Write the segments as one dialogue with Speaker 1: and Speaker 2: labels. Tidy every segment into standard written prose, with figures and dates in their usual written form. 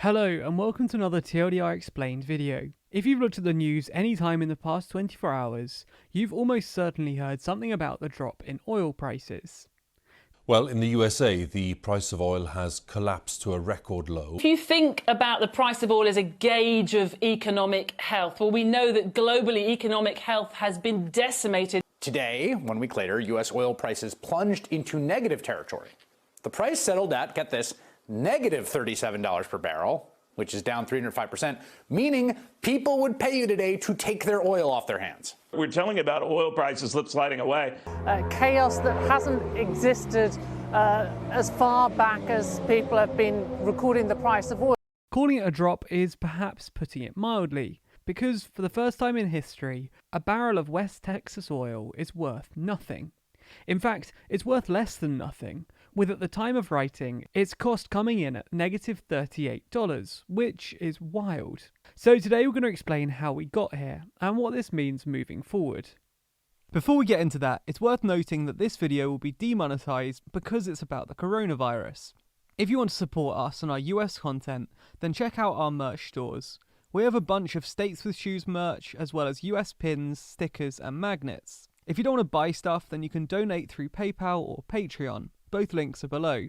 Speaker 1: Hello and welcome to another TLDR Explained video. If you've looked at the news any time in the past 24 hours, you've almost certainly heard something about the drop in oil prices.
Speaker 2: Well, in the USA, the price of oil has collapsed to a record low.
Speaker 3: If you think about the price of oil as a gauge of economic health, well, we know that globally economic health has been decimated.
Speaker 4: Today, 1 week later, U.S. oil prices plunged into negative territory. The price settled at, get this, negative $37 per barrel, which is down 305%, meaning people would pay you today to take their oil off their hands.
Speaker 5: We're telling about oil prices slip sliding away.
Speaker 6: Chaos that hasn't existed as far back as people have been recording the price of oil.
Speaker 1: Calling it a drop is perhaps putting it mildly, because for the first time in history, a barrel of West Texas oil is worth nothing. In fact, it's worth less than nothing, with at the time of writing, its cost coming in at negative $38, which is wild. So today we're going to explain how we got here, and what this means moving forward. Before we get into that, it's worth noting that this video will be demonetized because it's about the coronavirus. If you want to support us and our US content, then check out our merch stores. We have a bunch of States with Shoes merch, as well as US pins, stickers and magnets. If you don't want to buy stuff, then you can donate through PayPal or Patreon. Both links are below.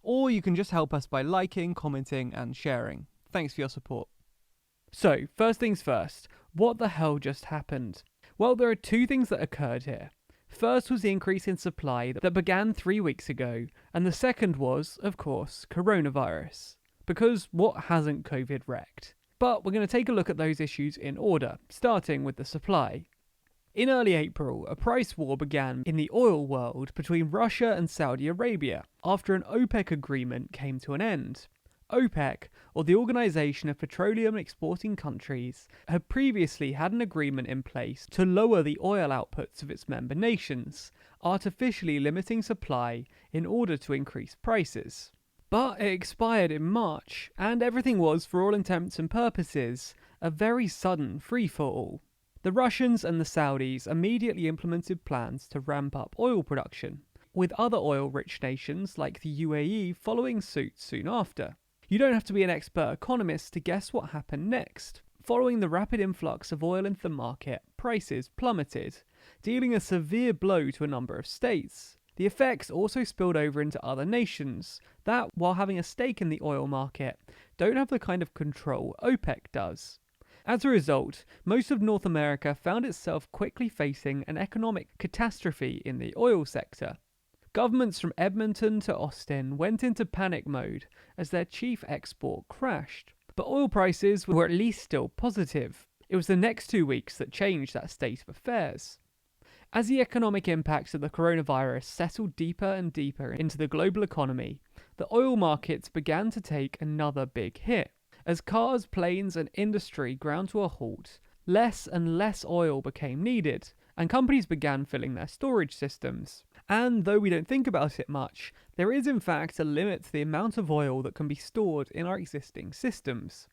Speaker 1: Or you can just help us by liking, commenting and sharing. Thanks for your support. So, first things first, what the hell just happened? Well, there are two things that occurred here. First was the increase in supply that began 3 weeks ago, and the second was, of course, coronavirus. Because what hasn't COVID wrecked? But we're going to take a look at those issues in order, starting with the supply. In early April, a price war began in the oil world between Russia and Saudi Arabia after an OPEC agreement came to an end. OPEC, or the Organization of Petroleum Exporting Countries, had previously had an agreement in place to lower the oil outputs of its member nations, artificially limiting supply in order to increase prices. But it expired in March, and everything was, for all intents and purposes, a very sudden free-for-all. The Russians and the Saudis immediately implemented plans to ramp up oil production, with other oil-rich nations like the UAE following suit soon after. You don't have to be an expert economist to guess what happened next. Following the rapid influx of oil into the market, prices plummeted, dealing a severe blow to a number of states. The effects also spilled over into other nations that, while having a stake in the oil market, don't have the kind of control OPEC does. As a result, most of North America found itself quickly facing an economic catastrophe in the oil sector. Governments from Edmonton to Austin went into panic mode as their chief export crashed. But oil prices were at least still positive. It was the next 2 weeks that changed that state of affairs. As the economic impacts of the coronavirus settled deeper and deeper into the global economy, the oil markets began to take another big hit. As cars, planes and industry ground to a halt, less and less oil became needed, and companies began filling their storage systems. And though we don't think about it much, there is in fact a limit to the amount of oil that can be stored in our existing systems.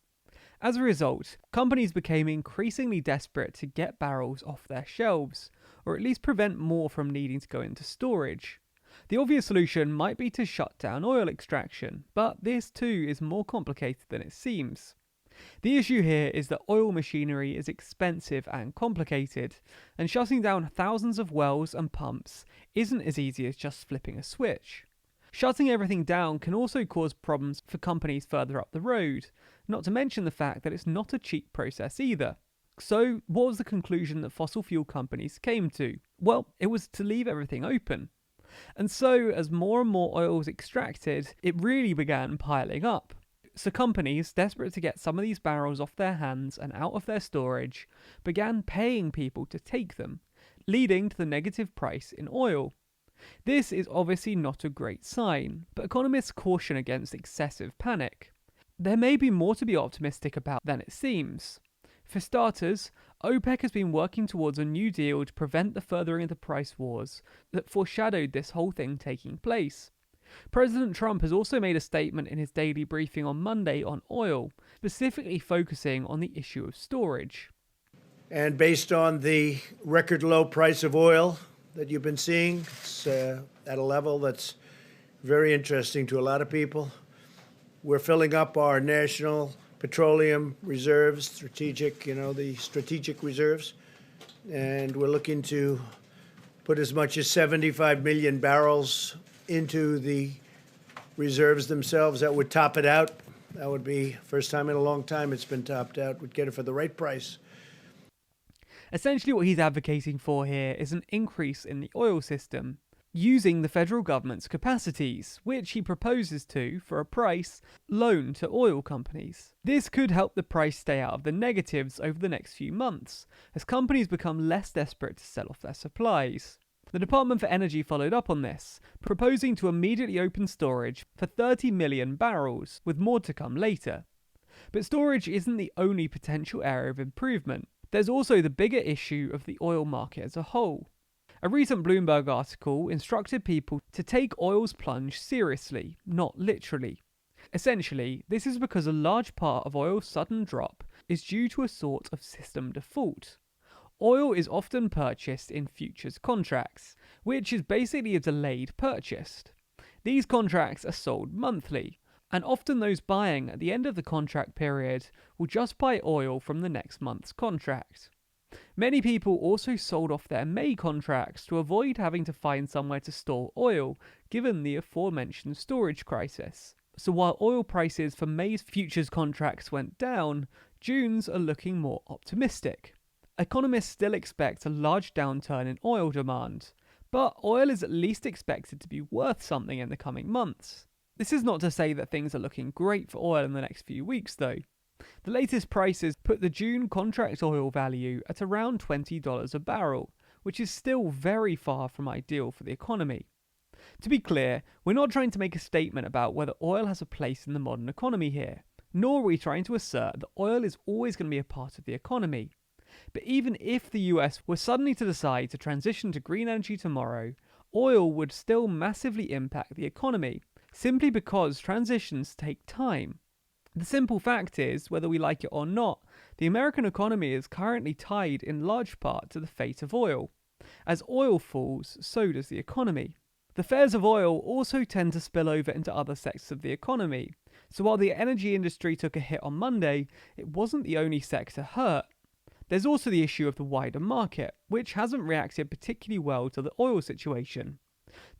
Speaker 1: As a result, companies became increasingly desperate to get barrels off their shelves, or at least prevent more from needing to go into storage. The obvious solution might be to shut down oil extraction, but this too is more complicated than it seems. The issue here is that oil machinery is expensive and complicated, and shutting down thousands of wells and pumps isn't as easy as just flipping a switch. Shutting everything down can also cause problems for companies further up the road, not to mention the fact that it's not a cheap process either. So, what was the conclusion that fossil fuel companies came to? Well, it was to leave everything open. And so, as more and more oil was extracted, it really began piling up. So companies, desperate to get some of these barrels off their hands and out of their storage, began paying people to take them, leading to the negative price in oil. This is obviously not a great sign, but economists caution against excessive panic. There may be more to be optimistic about than it seems. For starters, OPEC has been working towards a new deal to prevent the furthering of the price wars that foreshadowed this whole thing taking place. President Trump has also made a statement in his daily briefing on Monday on oil, specifically focusing on the issue of storage.
Speaker 7: And based on the record low price of oil that you've been seeing, it's at a level that's very interesting to a lot of people. We're filling up our national petroleum reserves, the strategic reserves, and we're looking to put as much as 75 million barrels into the reserves themselves. That would top it out. That would be first time in a long time it's been topped out. We'd get it for the right price.
Speaker 1: Essentially what he's advocating for here is an increase in the oil system, using the federal government's capacities, which he proposes to, for a price, loan to oil companies. This could help the price stay out of the negatives over the next few months, as companies become less desperate to sell off their supplies. The Department for Energy followed up on this, proposing to immediately open storage for 30 million barrels, with more to come later. But storage isn't the only potential area of improvement. There's also the bigger issue of the oil market as a whole. A recent Bloomberg article instructed people to take oil's plunge seriously, not literally. Essentially, this is because a large part of oil's sudden drop is due to a sort of system default. Oil is often purchased in futures contracts, which is basically a delayed purchase. These contracts are sold monthly, and often those buying at the end of the contract period will just buy oil from the next month's contract. Many people also sold off their May contracts to avoid having to find somewhere to store oil, given the aforementioned storage crisis. So while oil prices for May's futures contracts went down, June's are looking more optimistic. Economists still expect a large downturn in oil demand, but oil is at least expected to be worth something in the coming months. This is not to say that things are looking great for oil in the next few weeks though. The latest prices put the June contract oil value at around $20 a barrel, which is still very far from ideal for the economy. To be clear, we're not trying to make a statement about whether oil has a place in the modern economy here, nor are we trying to assert that oil is always going to be a part of the economy. But even if the US were suddenly to decide to transition to green energy tomorrow, oil would still massively impact the economy, simply because transitions take time. The simple fact is, whether we like it or not, the American economy is currently tied in large part to the fate of oil. As oil falls, so does the economy. The fares of oil also tend to spill over into other sectors of the economy, so while the energy industry took a hit on Monday, it wasn't the only sector hurt. There's also the issue of the wider market, which hasn't reacted particularly well to the oil situation.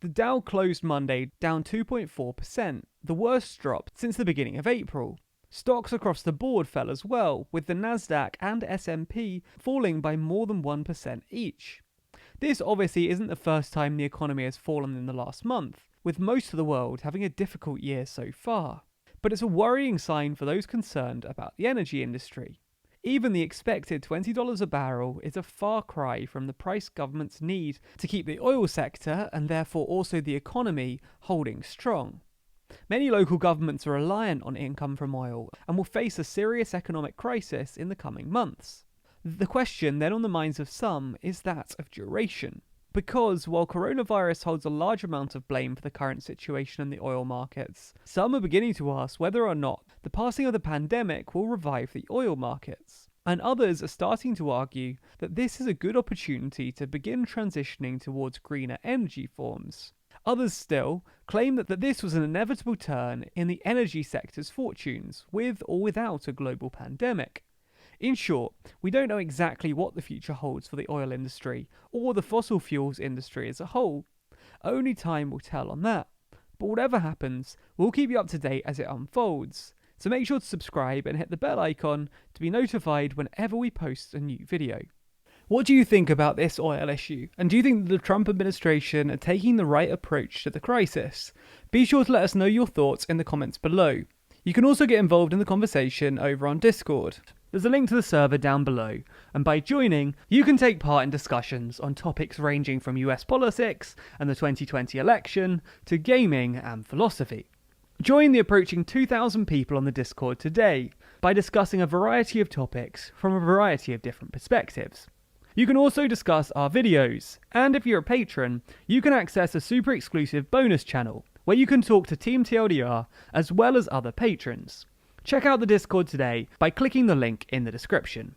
Speaker 1: The Dow closed Monday down 2.4%, the worst drop since the beginning of April. Stocks across the board fell as well, with the Nasdaq and S&P falling by more than 1% each. This obviously isn't the first time the economy has fallen in the last month, with most of the world having a difficult year so far. But it's a worrying sign for those concerned about the energy industry. Even the expected $20 a barrel is a far cry from the price governments need to keep the oil sector, and therefore also the economy, holding strong. Many local governments are reliant on income from oil and will face a serious economic crisis in the coming months. The question then on the minds of some is that of duration. Because while coronavirus holds a large amount of blame for the current situation in the oil markets, some are beginning to ask whether or not the passing of the pandemic will revive the oil markets. And others are starting to argue that this is a good opportunity to begin transitioning towards greener energy forms. Others still claim that this was an inevitable turn in the energy sector's fortunes, with or without a global pandemic. In short, we don't know exactly what the future holds for the oil industry, or the fossil fuels industry as a whole. Only time will tell on that. But whatever happens, we'll keep you up to date as it unfolds. So make sure to subscribe and hit the bell icon to be notified whenever we post a new video. What do you think about this oil issue? And do you think that the Trump administration are taking the right approach to the crisis? Be sure to let us know your thoughts in the comments below. You can also get involved in the conversation over on Discord. There's a link to the server down below, and by joining, you can take part in discussions on topics ranging from US politics and the 2020 election to gaming and philosophy. Join the approaching 2,000 people on the Discord today by discussing a variety of topics from a variety of different perspectives. You can also discuss our videos, and if you're a patron, you can access a super exclusive bonus channel where you can talk to Team TLDR as well as other patrons. Check out the Discord today by clicking the link in the description.